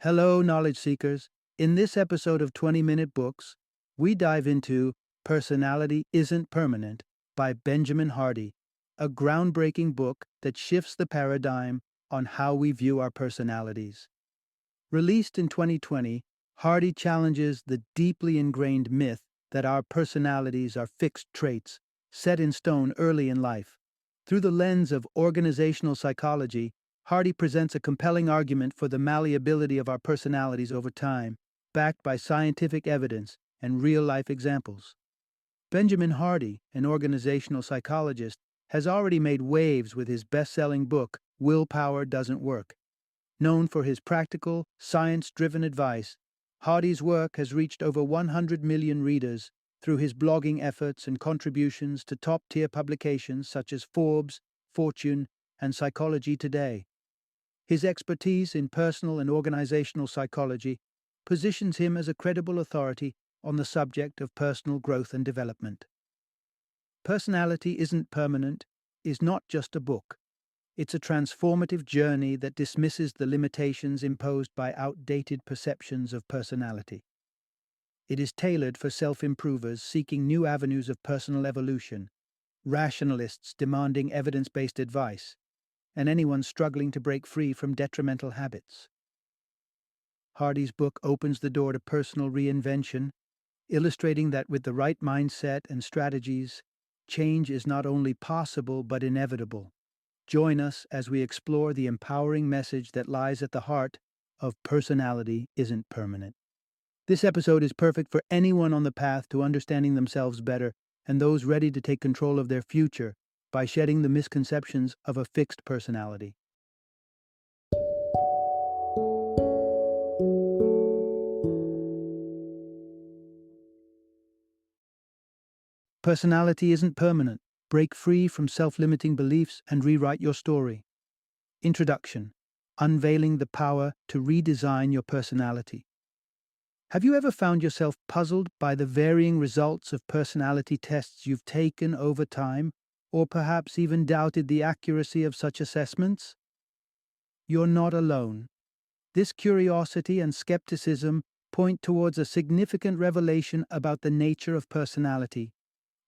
Hello, knowledge seekers. In this episode of 20 Minute Books, we dive into Personality Isn't Permanent by Benjamin Hardy, a groundbreaking book that shifts the paradigm on how we view our personalities. Released in 2020, Hardy challenges the deeply ingrained myth that our personalities are fixed traits set in stone early in life. Through the lens of organizational psychology, Hardy presents a compelling argument for the malleability of our personalities over time, backed by scientific evidence and real life examples. Benjamin Hardy, an organizational psychologist, has already made waves with his best selling book, Willpower Doesn't Work. Known for his practical, science driven advice, Hardy's work has reached over 100 million readers through his blogging efforts and contributions to top tier publications such as Forbes, Fortune, and Psychology Today. His expertise in personal and organizational psychology positions him as a credible authority on the subject of personal growth and development. Personality Isn't Permanent is not just a book. It's a transformative journey that dismisses the limitations imposed by outdated perceptions of personality. It is tailored for self-improvers seeking new avenues of personal evolution, rationalists demanding evidence-based advice, and anyone struggling to break free from detrimental habits. Hardy's book opens the door to personal reinvention, illustrating that with the right mindset and strategies, change is not only possible but inevitable. Join us as we explore the empowering message that lies at the heart of Personality Isn't Permanent. This episode is perfect for anyone on the path to understanding themselves better and those ready to take control of their future by shedding the misconceptions of a fixed personality. Personality Isn't Permanent. Break free from self-limiting beliefs and rewrite your story. Introduction. Unveiling the power to redesign your personality. Have you ever found yourself puzzled by the varying results of personality tests you've taken over time, or perhaps even doubted the accuracy of such assessments? You're not alone. This curiosity and skepticism point towards a significant revelation about the nature of personality.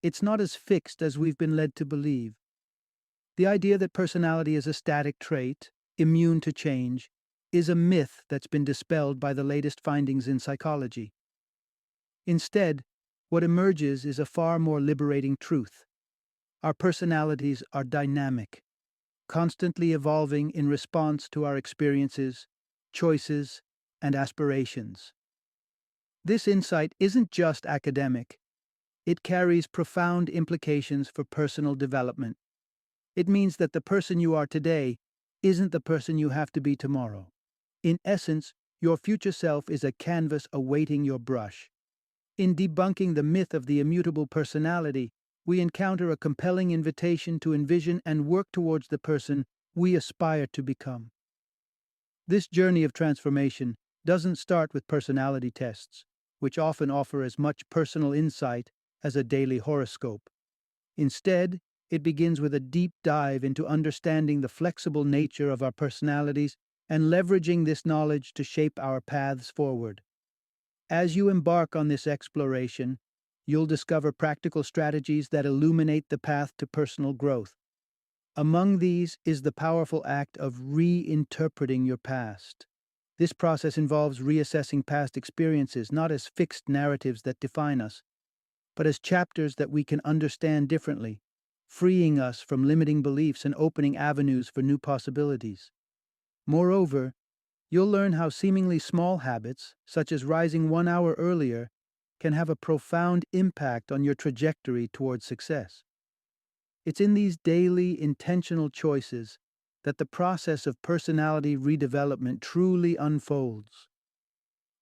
It's not as fixed as we've been led to believe. The idea that personality is a static trait, immune to change, is a myth that's been dispelled by the latest findings in psychology. Instead, what emerges is a far more liberating truth. Our personalities are dynamic, constantly evolving in response to our experiences, choices, and aspirations. This insight isn't just academic. It carries profound implications for personal development. It means that the person you are today isn't the person you have to be tomorrow. In essence, your future self is a canvas awaiting your brush. In debunking the myth of the immutable personality, we encounter a compelling invitation to envision and work towards the person we aspire to become. This journey of transformation doesn't start with personality tests, which often offer as much personal insight as a daily horoscope. Instead, it begins with a deep dive into understanding the flexible nature of our personalities and leveraging this knowledge to shape our paths forward. As you embark on this exploration, you'll discover practical strategies that illuminate the path to personal growth. Among these is the powerful act of reinterpreting your past. This process involves reassessing past experiences not as fixed narratives that define us, but as chapters that we can understand differently, freeing us from limiting beliefs and opening avenues for new possibilities. Moreover, you'll learn how seemingly small habits, such as rising 1 hour earlier, can have a profound impact on your trajectory towards success. It's in these daily, intentional choices that the process of personality redevelopment truly unfolds.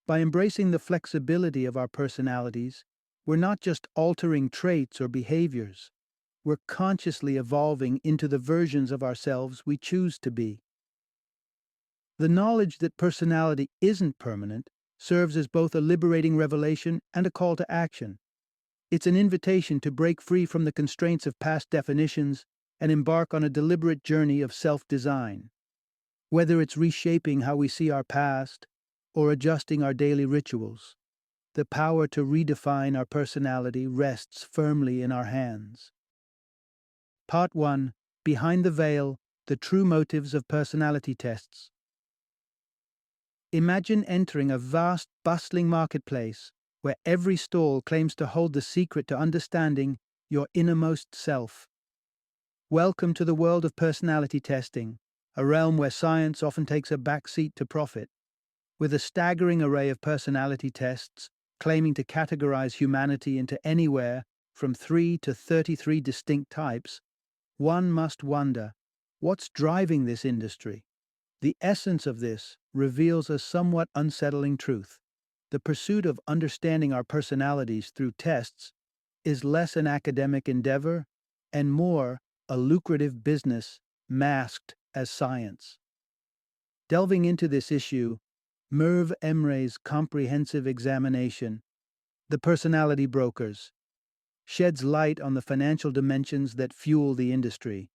By embracing the flexibility of our personalities, we're not just altering traits or behaviors, we're consciously evolving into the versions of ourselves we choose to be. The knowledge that personality isn't permanent serves as both a liberating revelation and a call to action. It's an invitation to break free from the constraints of past definitions and embark on a deliberate journey of self-design. Whether it's reshaping how we see our past, or adjusting our daily rituals. The power to redefine our personality rests firmly in our hands. Part 1. Behind the Veil, the True Motives of Personality Tests. Imagine entering a vast, bustling marketplace where every stall claims to hold the secret to understanding your innermost self. Welcome to the world of personality testing, a realm where science often takes a backseat to profit. With a staggering array of personality tests claiming to categorize humanity into anywhere from 3 to 33 distinct types, one must wonder, what's driving this industry? The essence of this reveals a somewhat unsettling truth. The pursuit of understanding our personalities through tests is less an academic endeavor and more a lucrative business masked as science. Delving into this issue, Merv Emre's comprehensive examination, The Personality Brokers, sheds light on the financial dimensions that fuel the industry.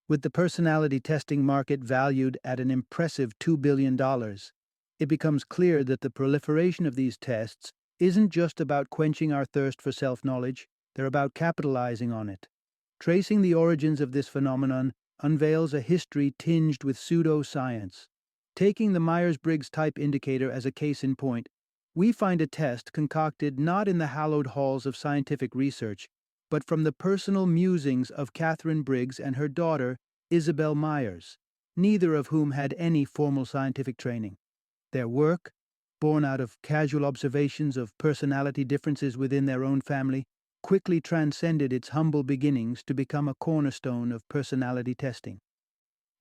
With the personality testing market valued at an impressive $2 billion, it becomes clear that the proliferation of these tests isn't just about quenching our thirst for self-knowledge, they're about capitalizing on it. Tracing the origins of this phenomenon unveils a history tinged with pseudo-science. Taking the Myers-Briggs Type Indicator as a case in point, we find a test concocted not in the hallowed halls of scientific research, but from the personal musings of Catherine Briggs and her daughter, Isabel Myers, neither of whom had any formal scientific training. Their work, born out of casual observations of personality differences within their own family, quickly transcended its humble beginnings to become a cornerstone of personality testing.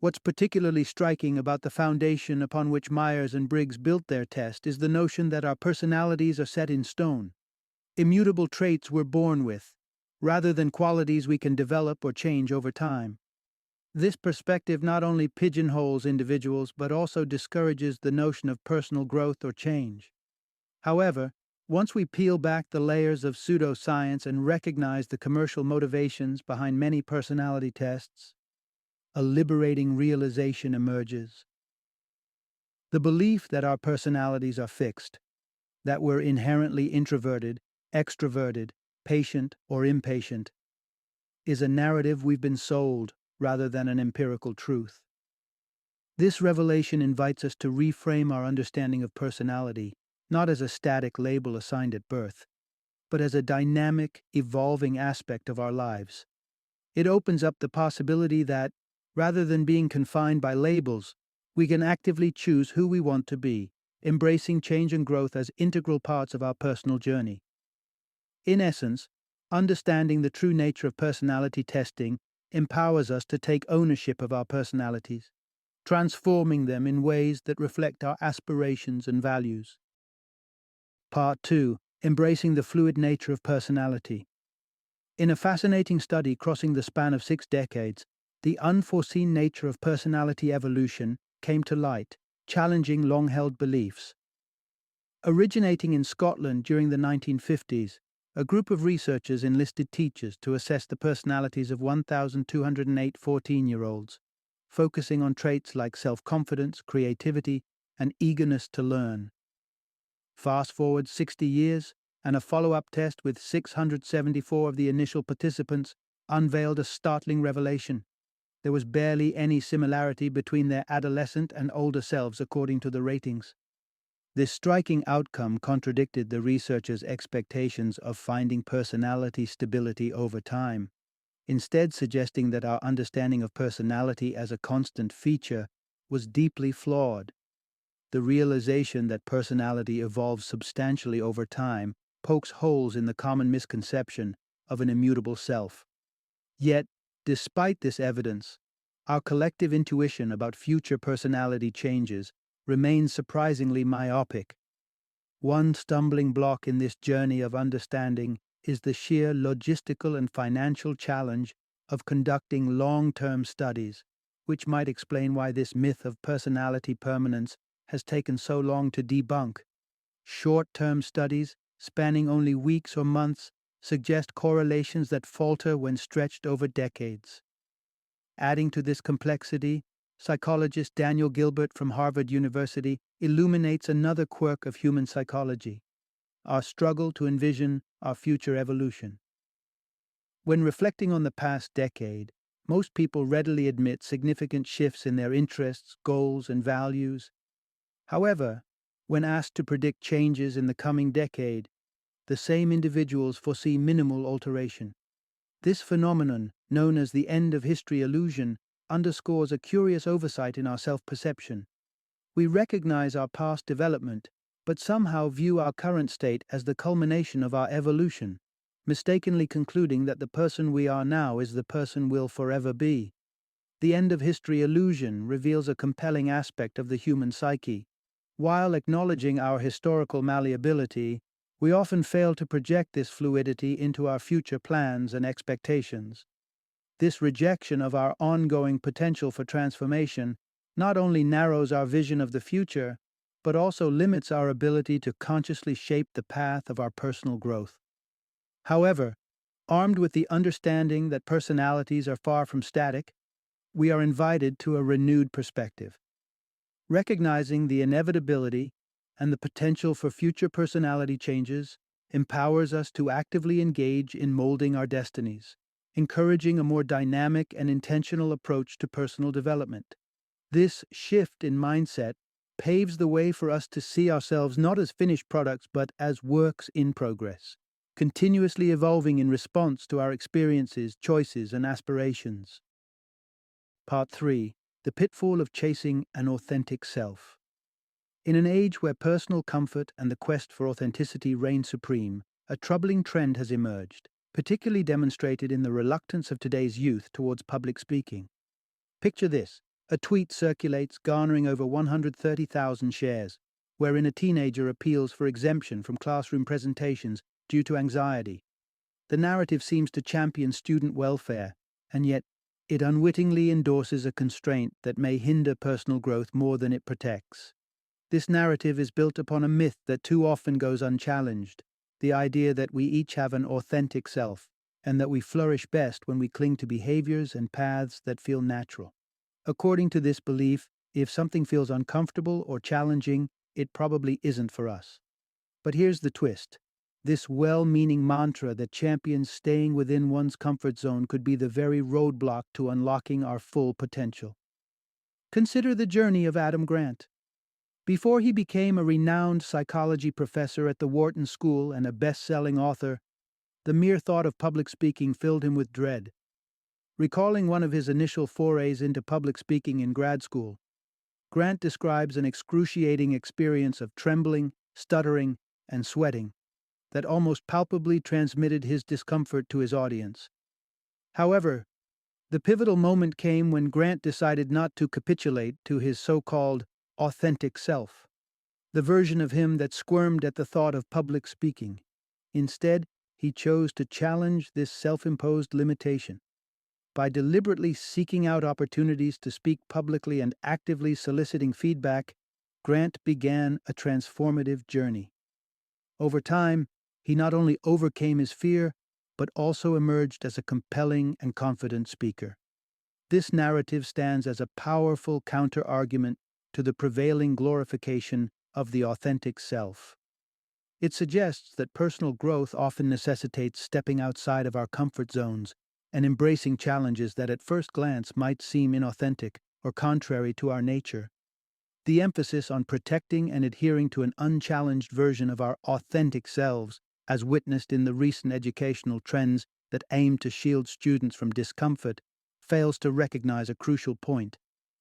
What's particularly striking about the foundation upon which Myers and Briggs built their test is the notion that our personalities are set in stone, immutable traits we're born with, rather than qualities we can develop or change over time. This perspective not only pigeonholes individuals but also discourages the notion of personal growth or change. However, once we peel back the layers of pseudoscience and recognize the commercial motivations behind many personality tests, a liberating realization emerges. The belief that our personalities are fixed, that we're inherently introverted, extroverted, patient, or impatient, is a narrative we've been sold rather than an empirical truth. This revelation invites us to reframe our understanding of personality, not as a static label assigned at birth, but as a dynamic, evolving aspect of our lives. It opens up the possibility that, rather than being confined by labels, we can actively choose who we want to be, embracing change and growth as integral parts of our personal journey. In essence, understanding the true nature of personality testing empowers us to take ownership of our personalities, transforming them in ways that reflect our aspirations and values. Part 2. Embracing the fluid nature of personality. In a fascinating study crossing the span of 6 decades, the unforeseen nature of personality evolution came to light, challenging long-held beliefs. Originating in Scotland during the 1950s, a group of researchers enlisted teachers to assess the personalities of 1,208 14-year-olds, focusing on traits like self-confidence, creativity, and eagerness to learn. Fast forward 60 years, and a follow-up test with 674 of the initial participants unveiled a startling revelation. There was barely any similarity between their adolescent and older selves according to the ratings. This striking outcome contradicted the researchers' expectations of finding personality stability over time, instead suggesting that our understanding of personality as a constant feature was deeply flawed. The realization that personality evolves substantially over time pokes holes in the common misconception of an immutable self. Yet, despite this evidence, our collective intuition about future personality changes remains surprisingly myopic. One stumbling block in this journey of understanding is the sheer logistical and financial challenge of conducting long-term studies, which might explain why this myth of personality permanence has taken so long to debunk. Short-term studies, spanning only weeks or months, suggest correlations that falter when stretched over decades. Adding to this complexity, Psychologist Daniel Gilbert from Harvard University illuminates another quirk of human psychology: our struggle to envision our future evolution. When reflecting on the past decade, most people readily admit significant shifts in their interests, goals, and values. However, when asked to predict changes in the coming decade, the same individuals foresee minimal alteration. This phenomenon, known as the end of history illusion, underscores a curious oversight in our self-perception. We recognize our past development, but somehow view our current state as the culmination of our evolution, mistakenly concluding that the person we are now is the person we'll forever be. The end of history illusion reveals a compelling aspect of the human psyche. While acknowledging our historical malleability, we often fail to project this fluidity into our future plans and expectations. This rejection of our ongoing potential for transformation not only narrows our vision of the future, but also limits our ability to consciously shape the path of our personal growth. However, armed with the understanding that personalities are far from static, we are invited to a renewed perspective. Recognizing the inevitability and the potential for future personality changes empowers us to actively engage in molding our destinies, encouraging a more dynamic and intentional approach to personal development. This shift in mindset paves the way for us to see ourselves not as finished products but as works in progress, continuously evolving in response to our experiences, choices, and aspirations. Part 3. The pitfall of chasing an authentic self. In an age where personal comfort and the quest for authenticity reign supreme, a troubling trend has emerged, particularly demonstrated in the reluctance of today's youth towards public speaking. Picture this: a tweet circulates garnering over 130,000 shares, wherein a teenager appeals for exemption from classroom presentations due to anxiety. The narrative seems to champion student welfare, and yet it unwittingly endorses a constraint that may hinder personal growth more than it protects. This narrative is built upon a myth that too often goes unchallenged: the idea that we each have an authentic self, and that we flourish best when we cling to behaviors and paths that feel natural. According to this belief, if something feels uncomfortable or challenging, it probably isn't for us. But here's the twist: this well-meaning mantra that champions staying within one's comfort zone could be the very roadblock to unlocking our full potential. Consider the journey of Adam Grant. Before he became a renowned psychology professor at the Wharton School and a best-selling author, the mere thought of public speaking filled him with dread. Recalling one of his initial forays into public speaking in grad school, Grant describes an excruciating experience of trembling, stuttering, and sweating that almost palpably transmitted his discomfort to his audience. However, the pivotal moment came when Grant decided not to capitulate to his so-called authentic self, the version of him that squirmed at the thought of public speaking. Instead, he chose to challenge this self-imposed limitation. By deliberately seeking out opportunities to speak publicly and actively soliciting feedback, Grant began a transformative journey. Over time, he not only overcame his fear, but also emerged as a compelling and confident speaker. This narrative stands as a powerful counter-argument to the prevailing glorification of the authentic self. It suggests that personal growth often necessitates stepping outside of our comfort zones and embracing challenges that at first glance might seem inauthentic or contrary to our nature. The emphasis on protecting and adhering to an unchallenged version of our authentic selves, as witnessed in the recent educational trends that aim to shield students from discomfort, fails to recognize a crucial point.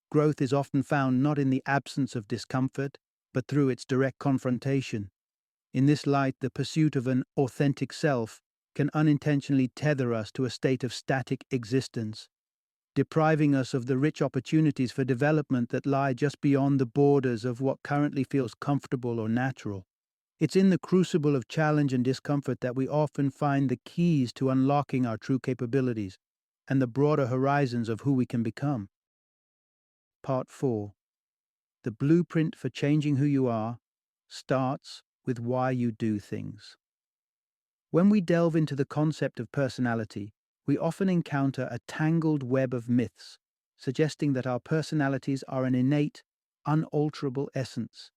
Growth is often found not in the absence of discomfort, but through its direct confrontation. In this light, the pursuit of an authentic self can unintentionally tether us to a state of static existence, depriving us of the rich opportunities for development that lie just beyond the borders of what currently feels comfortable or natural. It's in the crucible of challenge and discomfort that we often find the keys to unlocking our true capabilities and the broader horizons of who we can become. Part 4. The blueprint for changing who you are starts with why you do things. When we delve into the concept of personality, we often encounter a tangled web of myths, suggesting that our personalities are an innate, unalterable essence.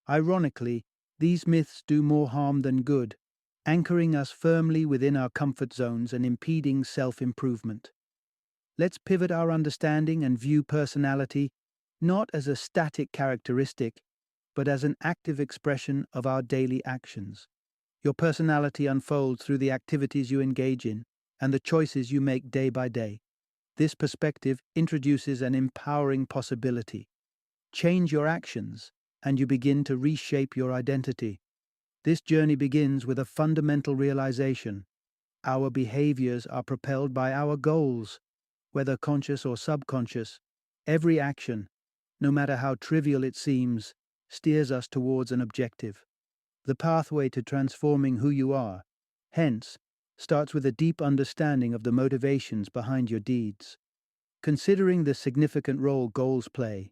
Ironically, these myths do more harm than good, anchoring us firmly within our comfort zones and impeding self-improvement. Let's pivot our understanding and view personality not as a static characteristic, but as an active expression of our daily actions. Your personality unfolds through the activities you engage in and the choices you make day by day. This perspective introduces an empowering possibility. Change your actions, and you begin to reshape your identity. This journey begins with a fundamental realization. Our behaviors are propelled by our goals. Whether conscious or subconscious, every action, no matter how trivial it seems, steers us towards an objective. The pathway to transforming who you are, hence, starts with a deep understanding of the motivations behind your deeds. Considering the significant role goals play,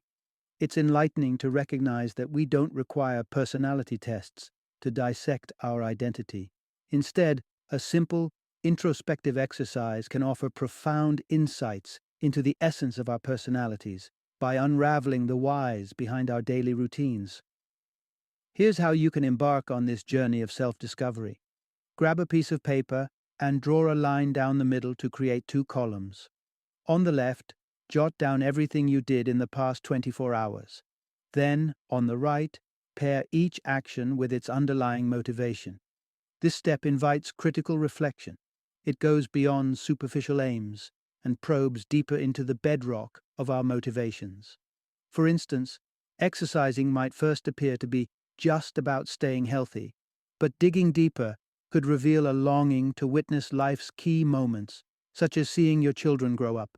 it's enlightening to recognize that we don't require personality tests to dissect our identity. Instead, a simple, introspective exercise can offer profound insights into the essence of our personalities by unraveling the whys behind our daily routines. Here's how you can embark on this journey of self-discovery. Grab a piece of paper and draw a line down the middle to create two columns. On the left, jot down everything you did in the past 24 hours. Then, on the right, pair each action with its underlying motivation. This step invites critical reflection. It goes beyond superficial aims and probes deeper into the bedrock of our motivations. For instance, exercising might first appear to be just about staying healthy, but digging deeper could reveal a longing to witness life's key moments, such as seeing your children grow up.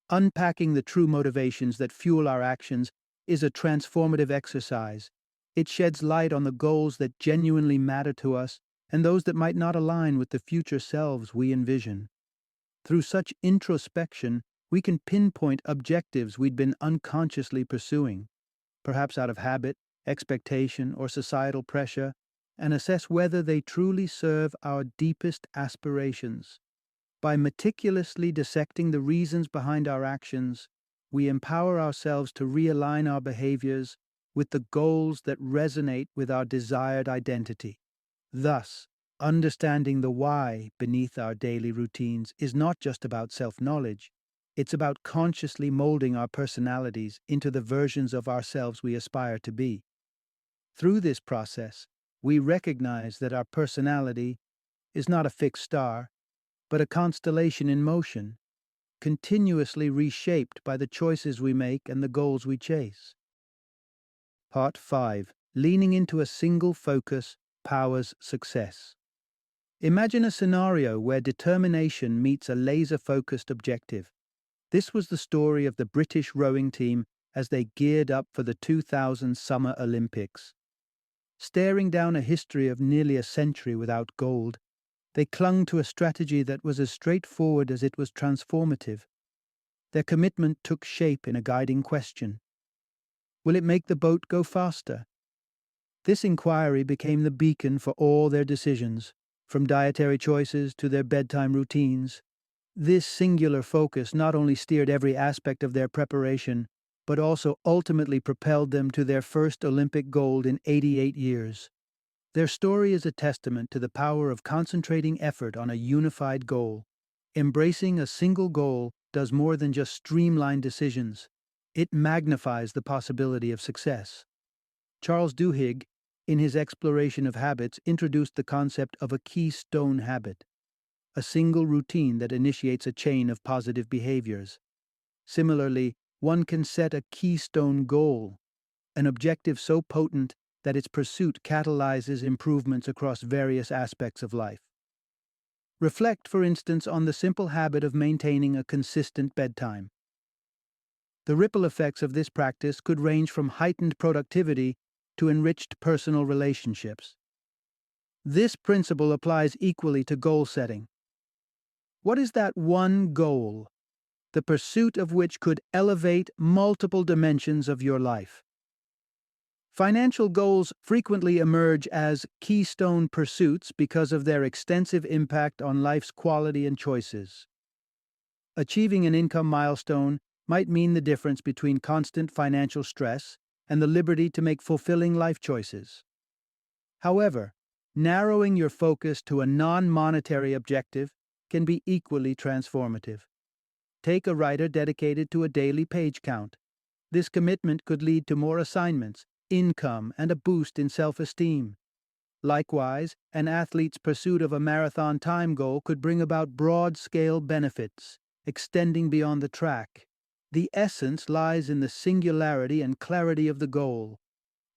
Unpacking the true motivations that fuel our actions is a transformative exercise. It sheds light on the goals that genuinely matter to us and those that might not align with the future selves we envision. Through such introspection, we can pinpoint objectives we'd been unconsciously pursuing, perhaps out of habit, expectation, or societal pressure, and assess whether they truly serve our deepest aspirations. By meticulously dissecting the reasons behind our actions, we empower ourselves to realign our behaviors with the goals that resonate with our desired identity. Thus, understanding the why beneath our daily routines is not just about self-knowledge, it's about consciously molding our personalities into the versions of ourselves we aspire to be. Through this process, we recognize that our personality is not a fixed star, but a constellation in motion, continuously reshaped by the choices we make and the goals we chase. Part 5. Leaning into a single focus powers success. Imagine a scenario where determination meets a laser-focused objective. This was the story of the British rowing team as they geared up for the 2000 Summer Olympics. Staring down a history of nearly a century without gold, they clung to a strategy that was as straightforward as it was transformative. Their commitment took shape in a guiding question. Will it make the boat go faster? This inquiry became the beacon for all their decisions, from dietary choices to their bedtime routines. This singular focus not only steered every aspect of their preparation, but also ultimately propelled them to their first Olympic gold in 88 years. Their story is a testament to the power of concentrating effort on a unified goal. Embracing a single goal does more than just streamline decisions. It magnifies the possibility of success. Charles Duhigg, in his exploration of habits, introduced the concept of a keystone habit, a single routine that initiates a chain of positive behaviors. Similarly, one can set a keystone goal, an objective so potent that its pursuit catalyzes improvements across various aspects of life. Reflect, for instance, on the simple habit of maintaining a consistent bedtime. The ripple effects of this practice could range from heightened productivity to enriched personal relationships. This principle applies equally to goal setting. What is that one goal, the pursuit of which could elevate multiple dimensions of your life? Financial goals frequently emerge as keystone pursuits because of their extensive impact on life's quality and choices. Achieving an income milestone might mean the difference between constant financial stress and the liberty to make fulfilling life choices. However, narrowing your focus to a non-monetary objective can be equally transformative. Take a writer dedicated to a daily page count. This commitment could lead to more assignments, income, and a boost in self-esteem. Likewise, an athlete's pursuit of a marathon time goal could bring about broad-scale benefits, extending beyond the track. The essence lies in the singularity and clarity of the goal.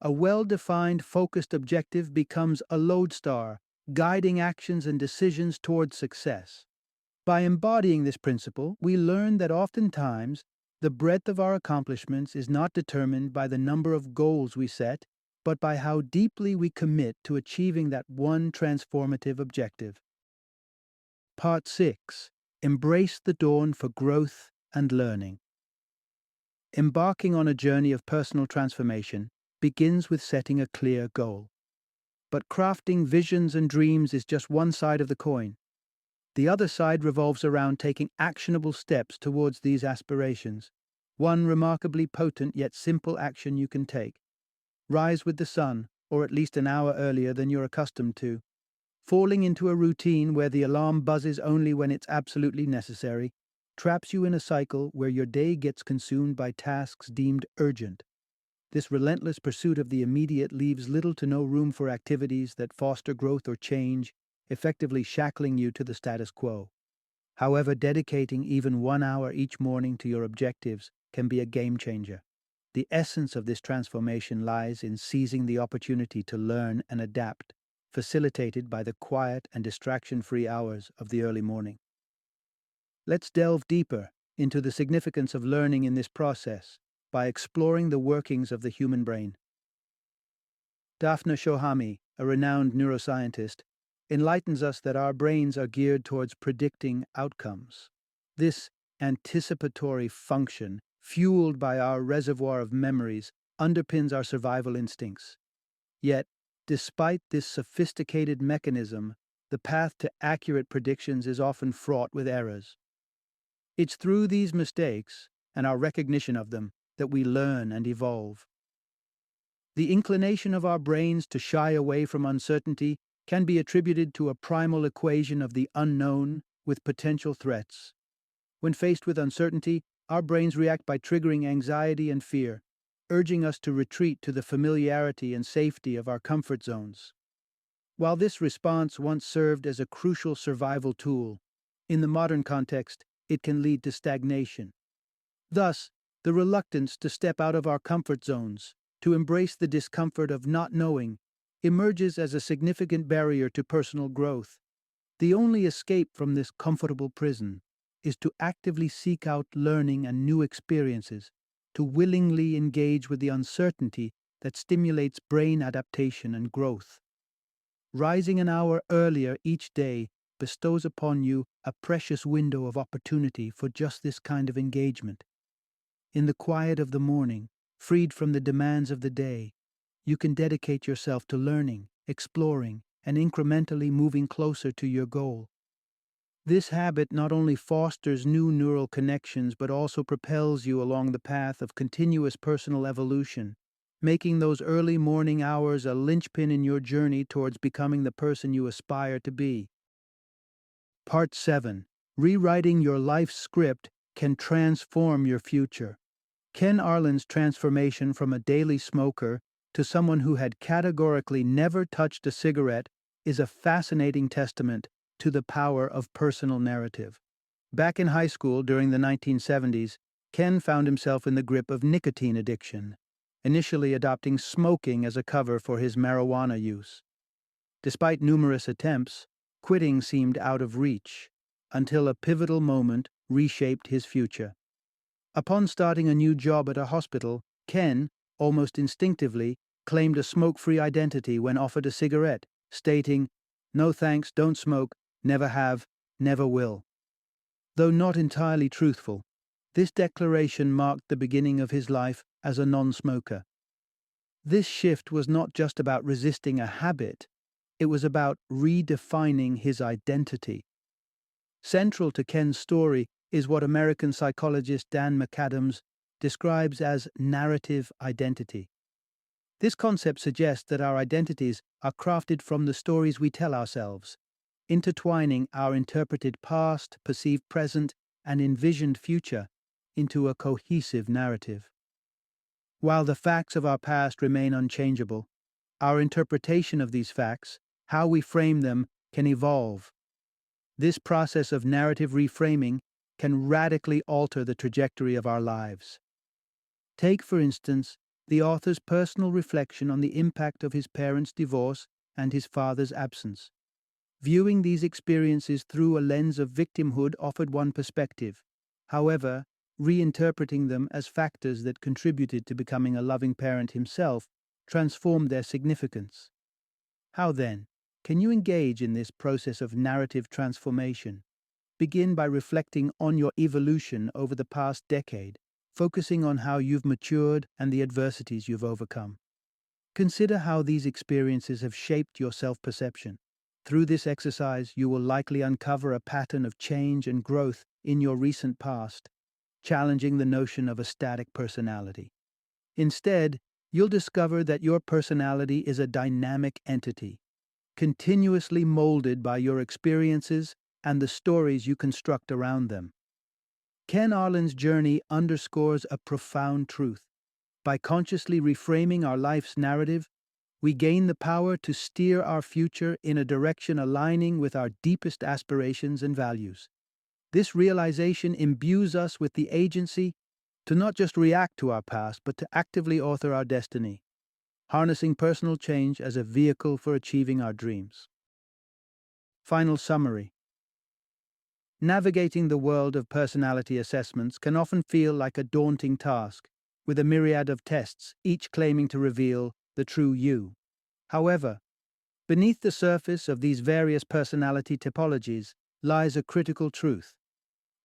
A well-defined, focused objective becomes a lodestar, guiding actions and decisions toward success. By embodying this principle, we learn that oftentimes the breadth of our accomplishments is not determined by the number of goals we set, but by how deeply we commit to achieving that one transformative objective. Part 6. Embrace the dawn for growth and learning. Embarking on a journey of personal transformation begins with setting a clear goal. But crafting visions and dreams is just one side of the coin. The other side revolves around taking actionable steps towards these aspirations. One remarkably potent yet simple action you can take. Rise with the sun, or at least an hour earlier than you're accustomed to. Falling into a routine where the alarm buzzes only when it's absolutely necessary traps you in a cycle where your day gets consumed by tasks deemed urgent. This relentless pursuit of the immediate leaves little to no room for activities that foster growth or change, effectively shackling you to the status quo. However, dedicating even 1 hour each morning to your objectives can be a game changer. The essence of this transformation lies in seizing the opportunity to learn and adapt, facilitated by the quiet and distraction-free hours of the early morning. Let's delve deeper into the significance of learning in this process by exploring the workings of the human brain. Daphna Shohami, a renowned neuroscientist, enlightens us that our brains are geared towards predicting outcomes. This anticipatory function, fueled by our reservoir of memories, underpins our survival instincts. Yet, despite this sophisticated mechanism, the path to accurate predictions is often fraught with errors. It's through these mistakes, and our recognition of them, that we learn and evolve. The inclination of our brains to shy away from uncertainty can be attributed to a primal equation of the unknown with potential threats. When faced with uncertainty, our brains react by triggering anxiety and fear, urging us to retreat to the familiarity and safety of our comfort zones. While this response once served as a crucial survival tool, in the modern context, it can lead to stagnation. Thus, the reluctance to step out of our comfort zones, to embrace the discomfort of not knowing, emerges as a significant barrier to personal growth. The only escape from this comfortable prison is to actively seek out learning and new experiences, to willingly engage with the uncertainty that stimulates brain adaptation and growth. Rising an hour earlier each day bestows upon you a precious window of opportunity for just this kind of engagement. In the quiet of the morning, freed from the demands of the day, you can dedicate yourself to learning, exploring, and incrementally moving closer to your goal. This habit not only fosters new neural connections but also propels you along the path of continuous personal evolution, making those early morning hours a linchpin in your journey towards becoming the person you aspire to be. Part 7. Rewriting your life script can transform your future. Ken Arlen's transformation from a daily smoker to someone who had categorically never touched a cigarette is a fascinating testament to the power of personal narrative. Back in high school during the 1970s, Ken found himself in the grip of nicotine addiction, initially adopting smoking as a cover for his marijuana use. Despite numerous attempts, quitting seemed out of reach, until a pivotal moment reshaped his future. Upon starting a new job at a hospital, Ken, almost instinctively, claimed a smoke-free identity when offered a cigarette, stating, "No thanks, don't smoke, never have, never will." Though not entirely truthful, this declaration marked the beginning of his life as a non-smoker. This shift was not just about resisting a habit, it was about redefining his identity. Central to Ken's story is what American psychologist Dan McAdams describes as narrative identity. This concept suggests that our identities are crafted from the stories we tell ourselves, intertwining our interpreted past, perceived present, and envisioned future into a cohesive narrative. While the facts of our past remain unchangeable, our interpretation of these facts, how we frame them, can evolve. This process of narrative reframing can radically alter the trajectory of our lives. Take, for instance, the author's personal reflection on the impact of his parents' divorce and his father's absence. Viewing these experiences through a lens of victimhood offered one perspective. However, reinterpreting them as factors that contributed to becoming a loving parent himself transformed their significance. How then can you engage in this process of narrative transformation? Begin by reflecting on your evolution over the past decade, focusing on how you've matured and the adversities you've overcome. Consider how these experiences have shaped your self-perception. Through this exercise, you will likely uncover a pattern of change and growth in your recent past, challenging the notion of a static personality. Instead, you'll discover that your personality is a dynamic entity, continuously molded by your experiences and the stories you construct around them. Ken Arlen's journey underscores a profound truth. By consciously reframing our life's narrative, we gain the power to steer our future in a direction aligning with our deepest aspirations and values. This realization imbues us with the agency to not just react to our past, but to actively author our destiny, harnessing personal change as a vehicle for achieving our dreams. Final summary. Navigating the world of personality assessments can often feel like a daunting task, with a myriad of tests, each claiming to reveal the true you. However, beneath the surface of these various personality typologies lies a critical truth.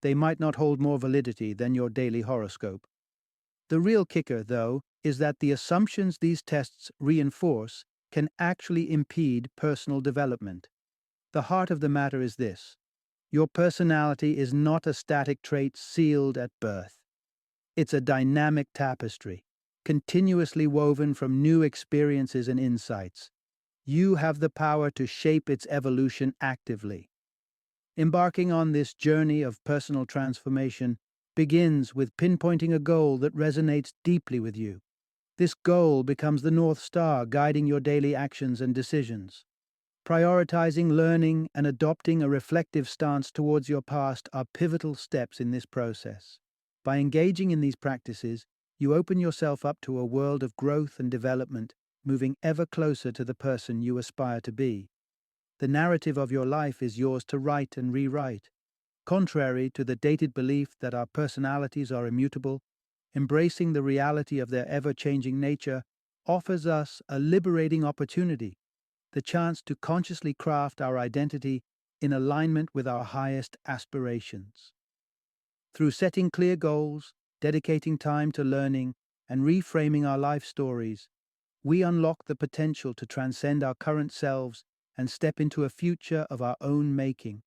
They might not hold more validity than your daily horoscope. The real kicker, though, is that the assumptions these tests reinforce can actually impede personal development. The heart of the matter is this: your personality is not a static trait sealed at birth. It's a dynamic tapestry, continuously woven from new experiences and insights. You have the power to shape its evolution actively. Embarking on this journey of personal transformation begins with pinpointing a goal that resonates deeply with you. This goal becomes the North Star guiding your daily actions and decisions. Prioritizing learning and adopting a reflective stance towards your past are pivotal steps in this process. By engaging in these practices, you open yourself up to a world of growth and development, moving ever closer to the person you aspire to be. The narrative of your life is yours to write and rewrite. Contrary to the dated belief that our personalities are immutable, embracing the reality of their ever-changing nature offers us a liberating opportunity, the chance to consciously craft our identity in alignment with our highest aspirations. Through setting clear goals, dedicating time to learning, and reframing our life stories, we unlock the potential to transcend our current selves and step into a future of our own making.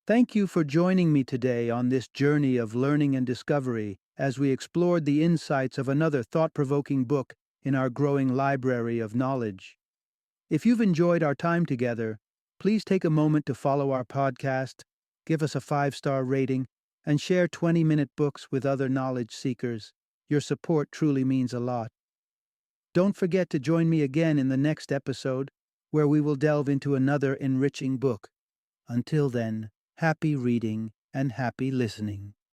Thank you for joining me today on this journey of learning and discovery as we explored the insights of another thought-provoking book in our growing library of knowledge. If you've enjoyed our time together, please take a moment to follow our podcast, give us a 5-star rating, and share 20-minute books with other knowledge seekers. Your support truly means a lot. Don't forget to join me again in the next episode, where we will delve into another enriching book. Until then, happy reading and happy listening.